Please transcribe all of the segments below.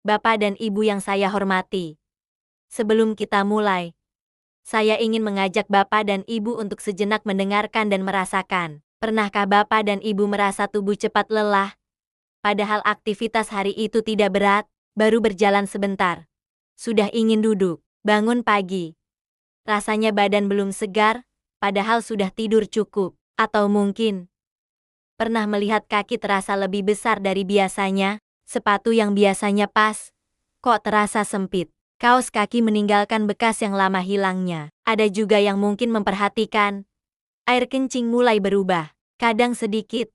Bapak dan Ibu yang saya hormati. Sebelum kita mulai, saya ingin mengajak Bapak dan Ibu untuk sejenak mendengarkan dan merasakan. Pernahkah Bapak dan Ibu merasa tubuh cepat lelah? Padahal aktivitas hari itu tidak berat, baru berjalan sebentar. Sudah ingin duduk, bangun pagi. Rasanya badan belum segar, padahal sudah tidur cukup. Atau mungkin, pernah melihat kaki terasa lebih besar dari biasanya, sepatu yang biasanya pas, kok terasa sempit. Kaos kaki meninggalkan bekas yang lama hilangnya. Ada juga yang mungkin memperhatikan, air kencing mulai berubah. Kadang sedikit,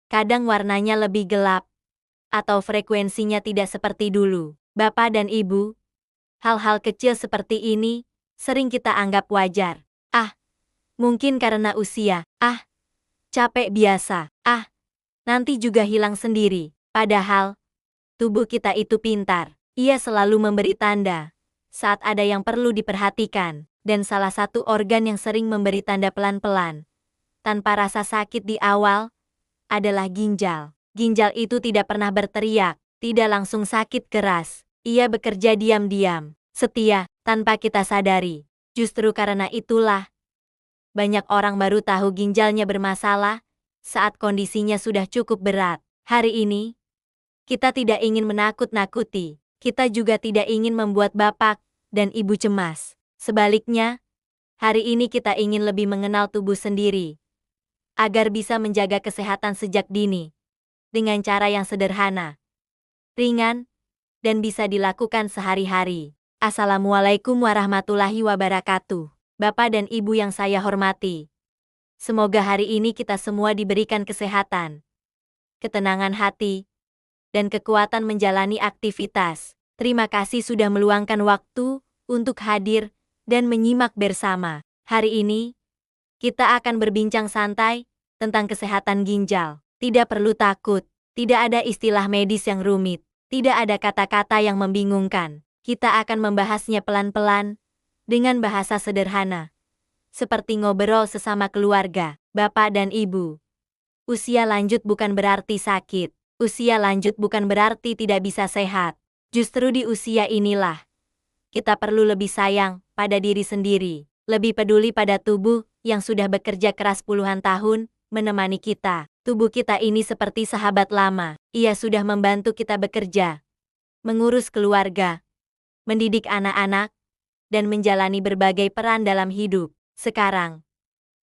kadang warnanya lebih gelap, atau frekuensinya tidak seperti dulu. Bapak dan Ibu, hal-hal kecil seperti ini sering kita anggap wajar. Ah, mungkin karena usia. Ah, capek biasa. Ah, nanti juga hilang sendiri. Padahal, tubuh kita itu pintar. Ia selalu memberi tanda saat ada yang perlu diperhatikan. Dan salah satu organ yang sering memberi tanda pelan-pelan, tanpa rasa sakit di awal, adalah ginjal. Ginjal itu tidak pernah berteriak, tidak langsung sakit keras. Ia bekerja diam-diam, setia, tanpa kita sadari. Justru karena itulah, banyak orang baru tahu ginjalnya bermasalah saat kondisinya sudah cukup berat. Hari ini, kita tidak ingin menakut-nakuti. Kita juga tidak ingin membuat Bapak dan Ibu cemas. Sebaliknya, hari ini kita ingin lebih mengenal tubuh sendiri, agar bisa menjaga kesehatan sejak dini, dengan cara yang sederhana, ringan, dan bisa dilakukan sehari-hari. Assalamualaikum warahmatullahi wabarakatuh. Bapak dan Ibu yang saya hormati, semoga hari ini kita semua diberikan kesehatan, ketenangan hati, dan kekuatan menjalani aktivitas. Terima kasih sudah meluangkan waktu untuk hadir dan menyimak bersama. Hari ini, kita akan berbincang santai tentang kesehatan ginjal. Tidak perlu takut, tidak ada istilah medis yang rumit, tidak ada kata-kata yang membingungkan. Kita akan membahasnya pelan-pelan, dengan bahasa sederhana, seperti ngobrol sesama keluarga. Bapak dan Ibu, usia lanjut bukan berarti sakit. Usia lanjut bukan berarti tidak bisa sehat. Justru di usia inilah, kita perlu lebih sayang pada diri sendiri, lebih peduli pada tubuh yang sudah bekerja keras puluhan tahun, menemani kita. Tubuh kita ini seperti sahabat lama. Ia sudah membantu kita bekerja, mengurus keluarga, mendidik anak-anak, dan menjalani berbagai peran dalam hidup. Sekarang,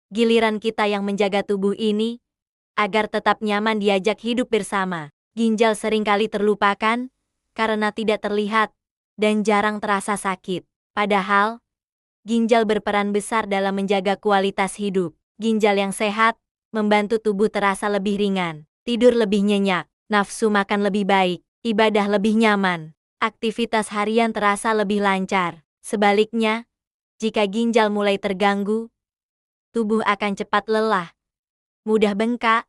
giliran kita yang menjaga tubuh ini, agar tetap nyaman diajak hidup bersama. Ginjal seringkali terlupakan, karena tidak terlihat, dan jarang terasa sakit. Padahal, ginjal berperan besar dalam menjaga kualitas hidup. Ginjal yang sehat, membantu tubuh terasa lebih ringan, tidur lebih nyenyak, nafsu makan lebih baik, ibadah lebih nyaman, aktivitas harian terasa lebih lancar. Sebaliknya, jika ginjal mulai terganggu, tubuh akan cepat lelah, mudah bengkak,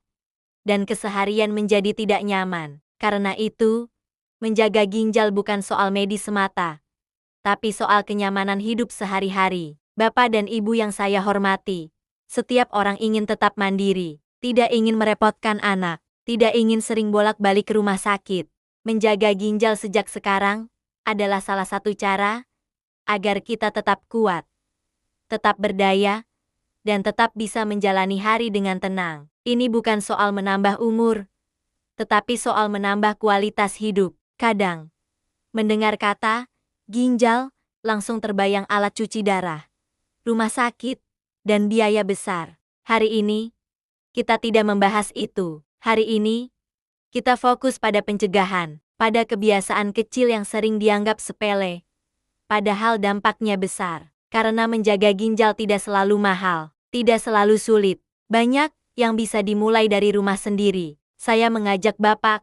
dan keseharian menjadi tidak nyaman. Karena itu, menjaga ginjal bukan soal medis semata, tapi soal kenyamanan hidup sehari-hari. Bapak dan Ibu yang saya hormati, setiap orang ingin tetap mandiri, tidak ingin merepotkan anak, tidak ingin sering bolak-balik ke rumah sakit. Menjaga ginjal sejak sekarang adalah salah satu cara agar kita tetap kuat, tetap berdaya, dan tetap bisa menjalani hari dengan tenang. Ini bukan soal menambah umur, tetapi soal menambah kualitas hidup. Kadang, mendengar kata ginjal, langsung terbayang alat cuci darah, rumah sakit, dan biaya besar. Hari ini, kita tidak membahas itu. Hari ini, kita fokus pada pencegahan, pada kebiasaan kecil yang sering dianggap sepele, padahal dampaknya besar. Karena menjaga ginjal tidak selalu mahal, tidak selalu sulit. Banyak yang bisa dimulai dari rumah sendiri. Saya mengajak Bapak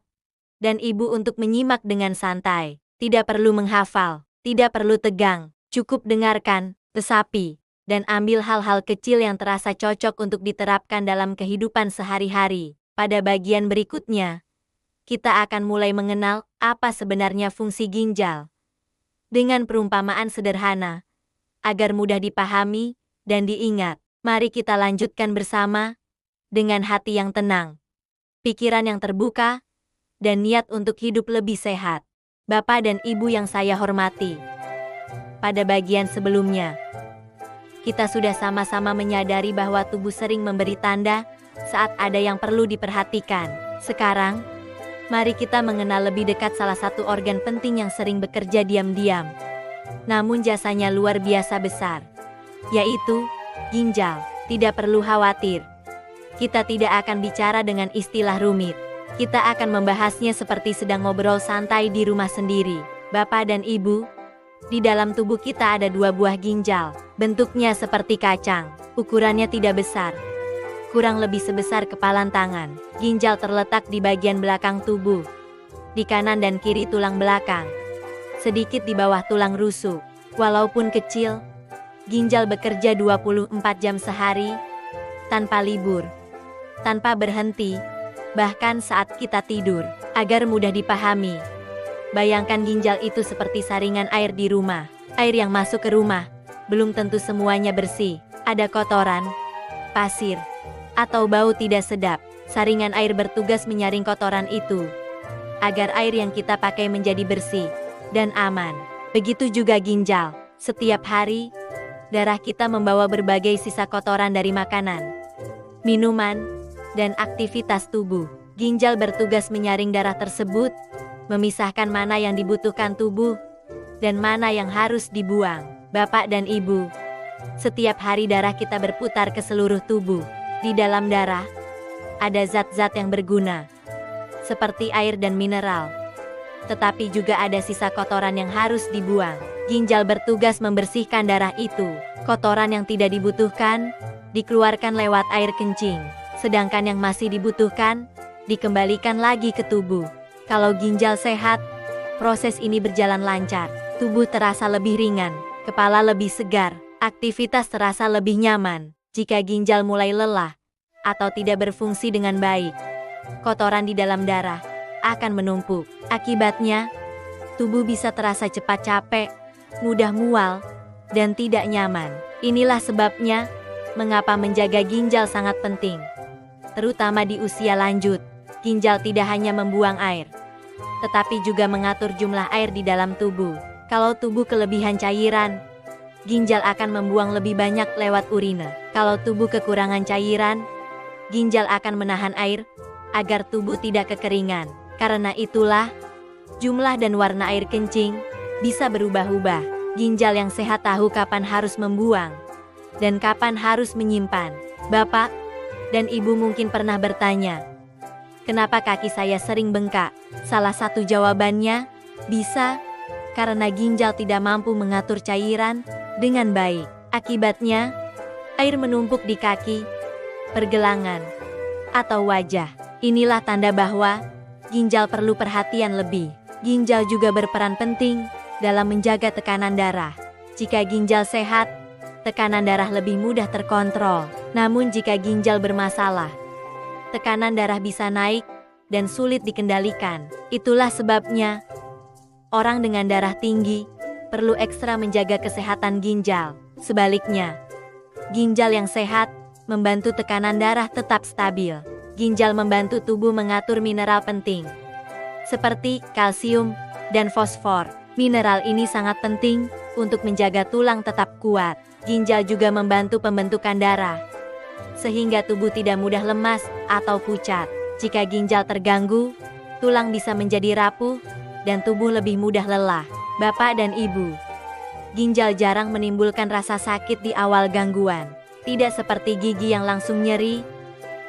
dan Ibu untuk menyimak dengan santai. Tidak perlu menghafal, tidak perlu tegang, cukup dengarkan, resapi, dan ambil hal-hal kecil yang terasa cocok untuk diterapkan dalam kehidupan sehari-hari. Pada bagian berikutnya, kita akan mulai mengenal apa sebenarnya fungsi ginjal, dengan perumpamaan sederhana, agar mudah dipahami dan diingat. Mari kita lanjutkan bersama, dengan hati yang tenang, pikiran yang terbuka, dan niat untuk hidup lebih sehat. Bapak dan Ibu yang saya hormati. Pada bagian sebelumnya, kita sudah sama-sama menyadari bahwa tubuh sering memberi tanda saat ada yang perlu diperhatikan. Sekarang, mari kita mengenal lebih dekat salah satu organ penting yang sering bekerja diam-diam, namun jasanya luar biasa besar, yaitu ginjal. Tidak perlu khawatir. Kita tidak akan bicara dengan istilah rumit. Kita akan membahasnya seperti sedang ngobrol santai di rumah sendiri. Bapak dan Ibu, di dalam tubuh kita ada 2 buah ginjal. Bentuknya seperti kacang. Ukurannya tidak besar, kurang lebih sebesar kepalan tangan. Ginjal terletak di bagian belakang tubuh, di kanan dan kiri tulang belakang, sedikit di bawah tulang rusuk. Walaupun kecil, ginjal bekerja 24 jam sehari, tanpa libur, tanpa berhenti, bahkan saat kita tidur. Agar mudah dipahami, bayangkan ginjal itu seperti saringan air di rumah. Air yang masuk ke rumah belum tentu semuanya bersih. Ada kotoran, pasir, atau bau tidak sedap. Saringan air bertugas menyaring kotoran itu, agar air yang kita pakai menjadi bersih dan aman. Begitu juga ginjal. Setiap hari, darah kita membawa berbagai sisa kotoran dari makanan, minuman, dan aktivitas tubuh. Ginjal bertugas menyaring darah tersebut, memisahkan mana yang dibutuhkan tubuh, dan mana yang harus dibuang. Bapak dan Ibu, setiap hari darah kita berputar ke seluruh tubuh. Di dalam darah, ada zat-zat yang berguna, seperti air dan mineral. Tetapi juga ada sisa kotoran yang harus dibuang. Ginjal bertugas membersihkan darah itu. Kotoran yang tidak dibutuhkan, dikeluarkan lewat air kencing. Sedangkan yang masih dibutuhkan, dikembalikan lagi ke tubuh. Kalau ginjal sehat, proses ini berjalan lancar. Tubuh terasa lebih ringan, kepala lebih segar, aktivitas terasa lebih nyaman. Jika ginjal mulai lelah atau tidak berfungsi dengan baik, kotoran di dalam darah akan menumpuk. Akibatnya, tubuh bisa terasa cepat capek, mudah mual, dan tidak nyaman. Inilah sebabnya mengapa menjaga ginjal sangat penting, terutama di usia lanjut. Ginjal tidak hanya membuang air, tetapi juga mengatur jumlah air di dalam tubuh. Kalau tubuh kelebihan cairan, ginjal akan membuang lebih banyak lewat urine. Kalau tubuh kekurangan cairan, ginjal akan menahan air agar tubuh tidak kekeringan. Karena itulah, jumlah dan warna air kencing bisa berubah-ubah. Ginjal yang sehat tahu kapan harus membuang dan kapan harus menyimpan. Bapak dan Ibu mungkin pernah bertanya, kenapa kaki saya sering bengkak? Salah satu jawabannya, bisa karena ginjal tidak mampu mengatur cairan dengan baik. Akibatnya, air menumpuk di kaki, pergelangan, atau wajah. Inilah tanda bahwa ginjal perlu perhatian lebih. Ginjal juga berperan penting dalam menjaga tekanan darah. Jika ginjal sehat, tekanan darah lebih mudah terkontrol. Namun jika ginjal bermasalah, tekanan darah bisa naik dan sulit dikendalikan. Itulah sebabnya orang dengan darah tinggi perlu ekstra menjaga kesehatan ginjal. Sebaliknya, ginjal yang sehat membantu tekanan darah tetap stabil. Ginjal membantu tubuh mengatur mineral penting, seperti kalsium dan fosfor. Mineral ini sangat penting untuk menjaga tulang tetap kuat. Ginjal juga membantu pembentukan darah, sehingga tubuh tidak mudah lemas atau pucat. Jika ginjal terganggu, tulang bisa menjadi rapuh, dan tubuh lebih mudah lelah. Bapak dan Ibu, ginjal jarang menimbulkan rasa sakit di awal gangguan. Tidak seperti gigi yang langsung nyeri,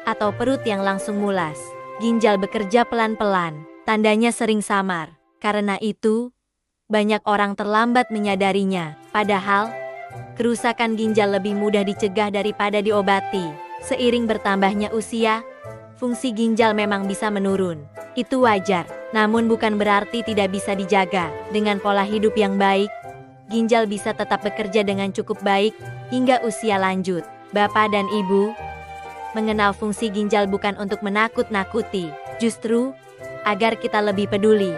atau perut yang langsung mulas. Ginjal bekerja pelan-pelan, tandanya sering samar. Karena itu, banyak orang terlambat menyadarinya. Padahal, kerusakan ginjal lebih mudah dicegah daripada diobati. Seiring bertambahnya usia, fungsi ginjal memang bisa menurun. Itu wajar, namun bukan berarti tidak bisa dijaga. Dengan pola hidup yang baik, ginjal bisa tetap bekerja dengan cukup baik hingga usia lanjut. Bapak dan Ibu, mengenal fungsi ginjal bukan untuk menakut-nakuti, justru agar kita lebih peduli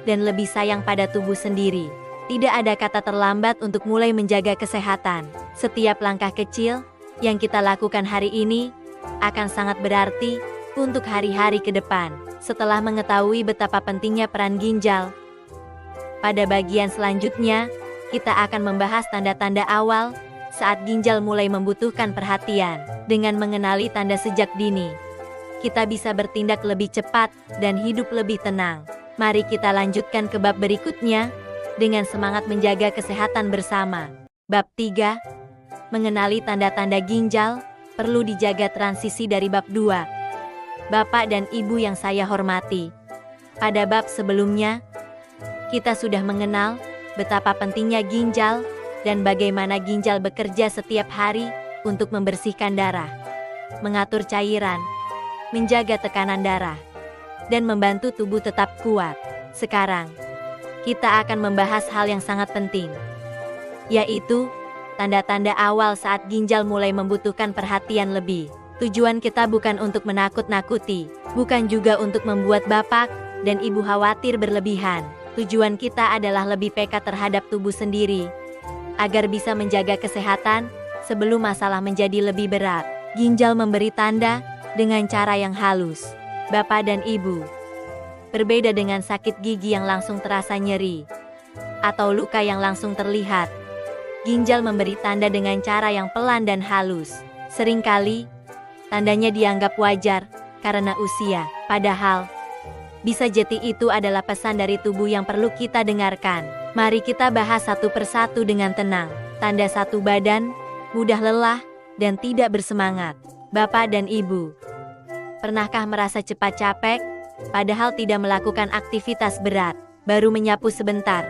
dan lebih sayang pada tubuh sendiri. Tidak ada kata terlambat untuk mulai menjaga kesehatan. Setiap langkah kecil yang kita lakukan hari ini akan sangat berarti untuk hari-hari ke depan. Setelah mengetahui betapa pentingnya peran ginjal Pada bagian selanjutnya, kita akan membahas tanda-tanda awal saat ginjal mulai membutuhkan perhatian. Dengan mengenali tanda sejak dini, kita bisa bertindak lebih cepat dan hidup lebih tenang. Mari kita lanjutkan ke bab berikutnya dengan semangat menjaga kesehatan bersama. Bab 3. Mengenali tanda-tanda ginjal, perlu dijaga transisi dari bab 2. Bapak dan Ibu yang saya hormati. Pada bab sebelumnya, kita sudah mengenal betapa pentingnya ginjal dan bagaimana ginjal bekerja setiap hari untuk membersihkan darah, mengatur cairan, menjaga tekanan darah, dan membantu tubuh tetap kuat. Sekarang, kita akan membahas hal yang sangat penting, yaitu tanda-tanda awal saat ginjal mulai membutuhkan perhatian lebih. Tujuan kita bukan untuk menakut-nakuti, bukan juga untuk membuat bapak dan ibu khawatir berlebihan. Tujuan kita adalah lebih peka terhadap tubuh sendiri, agar bisa menjaga kesehatan sebelum masalah menjadi lebih berat. Ginjal memberi tanda dengan cara yang halus. Bapak dan Ibu, berbeda dengan sakit gigi yang langsung terasa nyeri atau luka yang langsung terlihat, ginjal memberi tanda dengan cara yang pelan dan halus. Seringkali, tandanya dianggap wajar karena usia, padahal bisa jadi itu adalah pesan dari tubuh yang perlu kita dengarkan. Mari kita bahas satu persatu dengan tenang. Tanda 1. Badan mudah lelah dan tidak bersemangat. Bapak dan Ibu, pernahkah merasa cepat capek, padahal tidak melakukan aktivitas berat? Baru menyapu sebentar,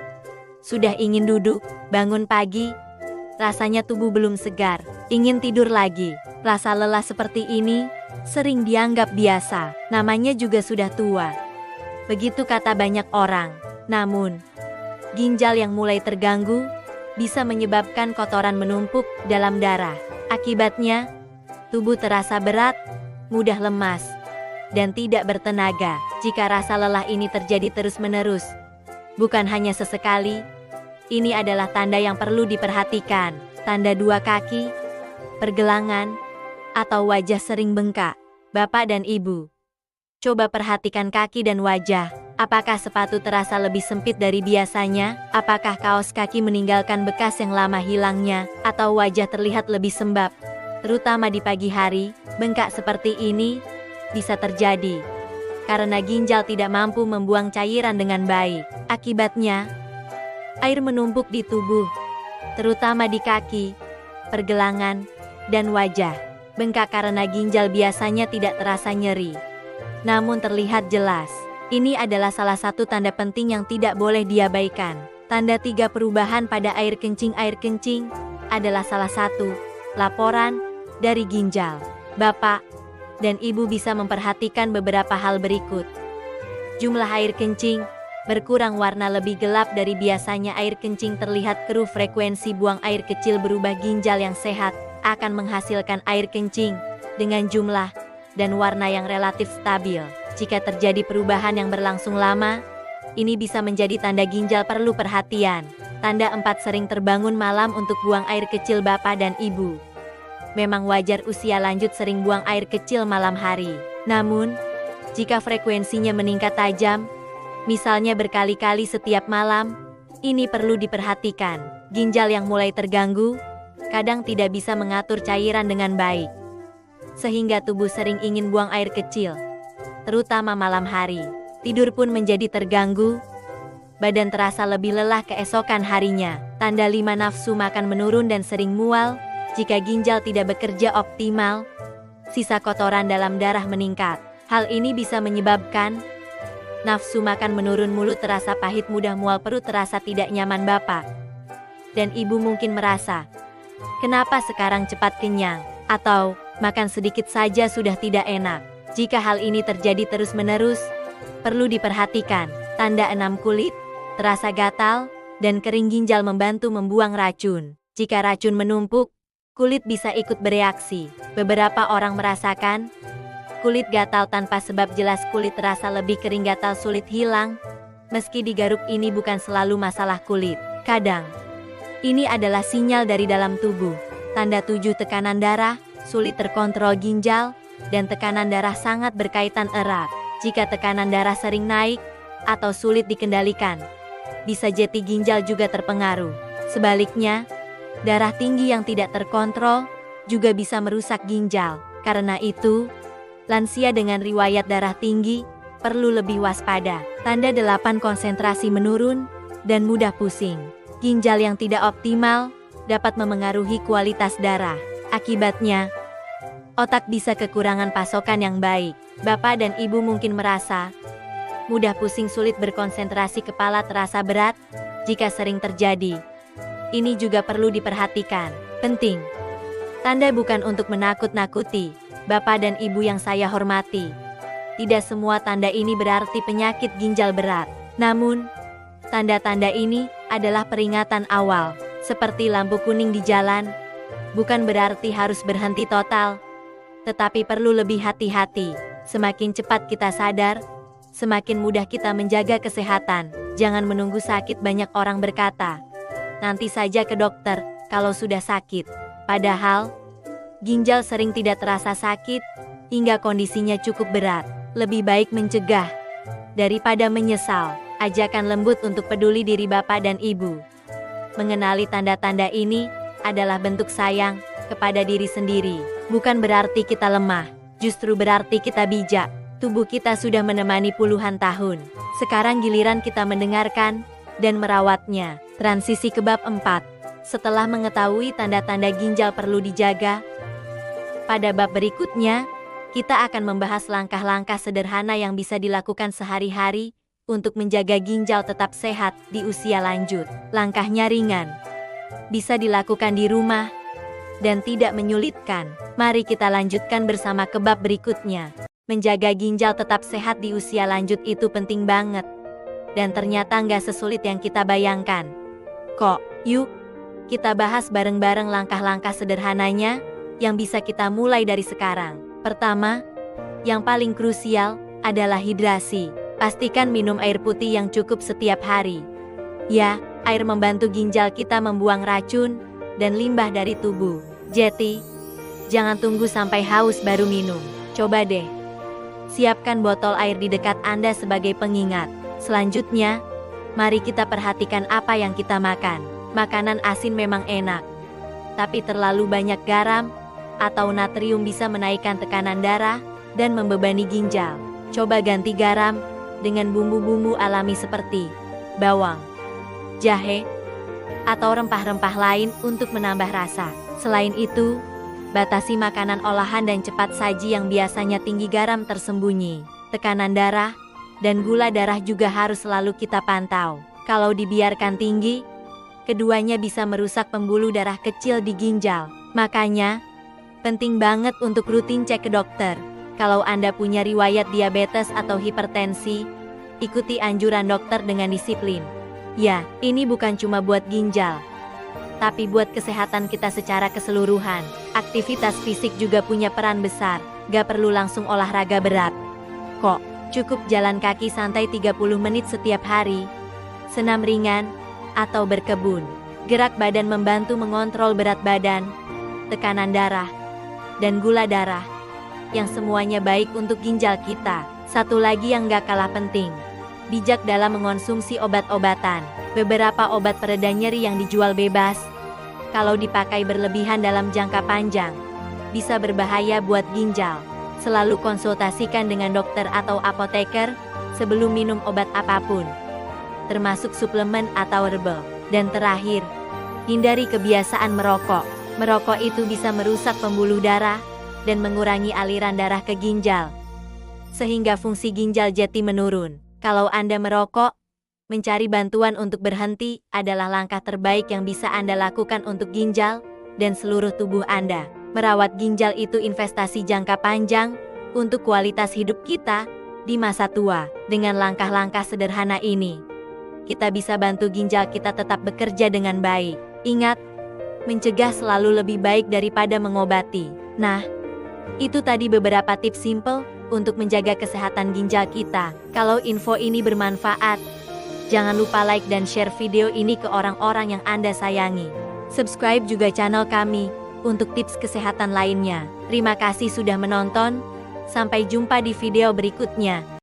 sudah ingin duduk. Bangun pagi, rasanya tubuh belum segar, ingin tidur lagi. Rasa lelah seperti ini sering dianggap biasa, namanya juga sudah tua. Begitu kata banyak orang. Namun, ginjal yang mulai terganggu bisa menyebabkan kotoran menumpuk dalam darah. Akibatnya, tubuh terasa berat, mudah lemas, dan tidak bertenaga. Jika rasa lelah ini terjadi terus-menerus, bukan hanya sesekali, ini adalah tanda yang perlu diperhatikan. Tanda 2. Kaki, pergelangan, atau wajah sering bengkak. Bapak dan Ibu, coba perhatikan kaki dan wajah. Apakah sepatu terasa lebih sempit dari biasanya? Apakah kaos kaki meninggalkan bekas yang lama hilangnya? Atau wajah terlihat lebih sembab? Terutama di pagi hari, bengkak seperti ini bisa terjadi karena ginjal tidak mampu membuang cairan dengan baik. Akibatnya, air menumpuk di tubuh, terutama di kaki, pergelangan, dan wajah. Bengkak karena ginjal biasanya tidak terasa nyeri, namun terlihat jelas. Ini adalah salah satu tanda penting yang tidak boleh diabaikan. Tanda 3. Perubahan pada air kencing. Air kencing adalah salah satu laporan dari ginjal. Bapak dan Ibu bisa memperhatikan beberapa hal berikut. Jumlah air kencing berkurang, warna lebih gelap dari biasanya. Air kencing terlihat keruh, frekuensi buang air kecil berubah. Ginjal yang sehat akan menghasilkan air kencing dengan jumlah dan warna yang relatif stabil. Jika terjadi perubahan yang berlangsung lama, ini bisa menjadi tanda ginjal perlu perhatian. Tanda 4. Sering terbangun malam untuk buang air kecil. Bapak dan Ibu, memang wajar usia lanjut sering buang air kecil malam hari. Namun, jika frekuensinya meningkat tajam, misalnya berkali-kali setiap malam, ini perlu diperhatikan. Ginjal yang mulai terganggu kadang tidak bisa mengatur cairan dengan baik, sehingga tubuh sering ingin buang air kecil, terutama malam hari. Tidur pun menjadi terganggu, badan terasa lebih lelah keesokan harinya. Tanda 5. Nafsu makan menurun dan sering mual. Jika ginjal tidak bekerja optimal, sisa kotoran dalam darah meningkat. Hal ini bisa menyebabkan nafsu makan menurun, mulut terasa pahit, mudah mual, perut terasa tidak nyaman. Bapak dan Ibu mungkin merasa, kenapa sekarang cepat kenyang? Atau makan sedikit saja sudah tidak enak. Jika hal ini terjadi terus-menerus, perlu diperhatikan. Tanda 6. Kulit terasa gatal dan kering. Ginjal membantu membuang racun. Jika racun menumpuk, kulit bisa ikut bereaksi. Beberapa orang merasakan kulit gatal tanpa sebab jelas. Kulit terasa lebih kering, gatal, sulit hilang. Meski digaruk, ini bukan selalu masalah kulit. Kadang, ini adalah sinyal dari dalam tubuh. Tanda 7. Tekanan darah sulit terkontrol. Ginjal dan tekanan darah sangat berkaitan erat. Jika tekanan darah sering naik atau sulit dikendalikan, bisa jeti ginjal juga terpengaruh. Sebaliknya, darah tinggi yang tidak terkontrol juga bisa merusak ginjal. Karena itu, lansia dengan riwayat darah tinggi perlu lebih waspada. Tanda 8 konsentrasi menurun dan mudah pusing. Ginjal yang tidak optimal dapat memengaruhi kualitas darah. Akibatnya, otak bisa kekurangan pasokan yang baik. Bapak dan ibu mungkin merasa mudah pusing, sulit berkonsentrasi, kepala terasa berat. Jika sering terjadi, ini juga perlu diperhatikan. Penting. Tanda bukan untuk menakut-nakuti. Bapak dan ibu yang saya hormati, tidak semua tanda ini berarti penyakit ginjal berat. Namun, tanda-tanda ini adalah peringatan awal, seperti lampu kuning di jalan. Bukan berarti harus berhenti total, tetapi perlu lebih hati-hati. Semakin cepat kita sadar, semakin mudah kita menjaga kesehatan. Jangan menunggu sakit. Banyak orang berkata, nanti saja ke dokter kalau sudah sakit. Padahal, ginjal sering tidak terasa sakit hingga kondisinya cukup berat. Lebih baik mencegah daripada menyesal. Ajakan lembut untuk peduli diri Bapak dan Ibu. Mengenali tanda-tanda ini adalah bentuk sayang kepada diri sendiri. Bukan berarti kita lemah, justru berarti kita bijak. Tubuh kita sudah menemani puluhan tahun. Sekarang giliran kita mendengarkan dan merawatnya. Transisi ke bab 4. Setelah mengetahui tanda-tanda ginjal perlu dijaga, pada bab berikutnya, kita akan membahas langkah-langkah sederhana yang bisa dilakukan sehari-hari untuk menjaga ginjal tetap sehat di usia lanjut. Langkahnya ringan, bisa dilakukan di rumah, dan tidak menyulitkan. Mari kita lanjutkan bersama ke bab berikutnya. Menjaga ginjal tetap sehat di usia lanjut itu penting banget. Dan ternyata nggak sesulit yang kita bayangkan. Kok? Yuk, kita bahas bareng-bareng langkah-langkah sederhananya yang bisa kita mulai dari sekarang. Pertama, yang paling krusial adalah hidrasi. Pastikan minum air putih yang cukup setiap hari. Ya, air membantu ginjal kita membuang racun dan limbah dari tubuh. Jadi, jangan tunggu sampai haus baru minum. Coba deh, siapkan botol air di dekat Anda sebagai pengingat. Selanjutnya, mari kita perhatikan apa yang kita makan. Makanan asin memang enak, tapi terlalu banyak garam atau natrium bisa menaikkan tekanan darah dan membebani ginjal. Coba ganti garam dengan bumbu-bumbu alami seperti bawang, jahe, atau rempah-rempah lain untuk menambah rasa. Selain itu, batasi makanan olahan dan cepat saji yang biasanya tinggi garam tersembunyi. Tekanan darah dan gula darah juga harus selalu kita pantau. Kalau dibiarkan tinggi, keduanya bisa merusak pembuluh darah kecil di ginjal. Makanya, penting banget untuk rutin cek ke dokter. Kalau Anda punya riwayat diabetes atau hipertensi, ikuti anjuran dokter dengan disiplin. Ya, ini bukan cuma buat ginjal, tapi buat kesehatan kita secara keseluruhan. Aktivitas fisik juga punya peran besar. Gak perlu langsung olahraga berat. Kok? Cukup jalan kaki santai 30 menit setiap hari, senam ringan, atau berkebun. Gerak badan membantu mengontrol berat badan, tekanan darah, dan gula darah, yang semuanya baik untuk ginjal kita. Satu lagi yang gak kalah penting, bijak dalam mengonsumsi obat-obatan. Beberapa obat pereda nyeri yang dijual bebas, kalau dipakai berlebihan dalam jangka panjang, bisa berbahaya buat ginjal. Selalu konsultasikan dengan dokter atau apoteker sebelum minum obat apapun, termasuk suplemen atau herbal. Dan terakhir, hindari kebiasaan merokok. Merokok itu bisa merusak pembuluh darah dan mengurangi aliran darah ke ginjal, sehingga fungsi ginjal jadi menurun. Kalau Anda merokok, mencari bantuan untuk berhenti adalah langkah terbaik yang bisa Anda lakukan untuk ginjal dan seluruh tubuh Anda. Merawat ginjal itu investasi jangka panjang untuk kualitas hidup kita di masa tua. Dengan langkah-langkah sederhana ini, kita bisa bantu ginjal kita tetap bekerja dengan baik. Ingat, mencegah selalu lebih baik daripada mengobati. Nah, itu tadi beberapa tips simple untuk menjaga kesehatan ginjal kita. Kalau info ini bermanfaat, jangan lupa like dan share video ini ke orang-orang yang Anda sayangi. Subscribe juga channel kami untuk tips kesehatan lainnya. Terima kasih sudah menonton. Sampai jumpa di video berikutnya.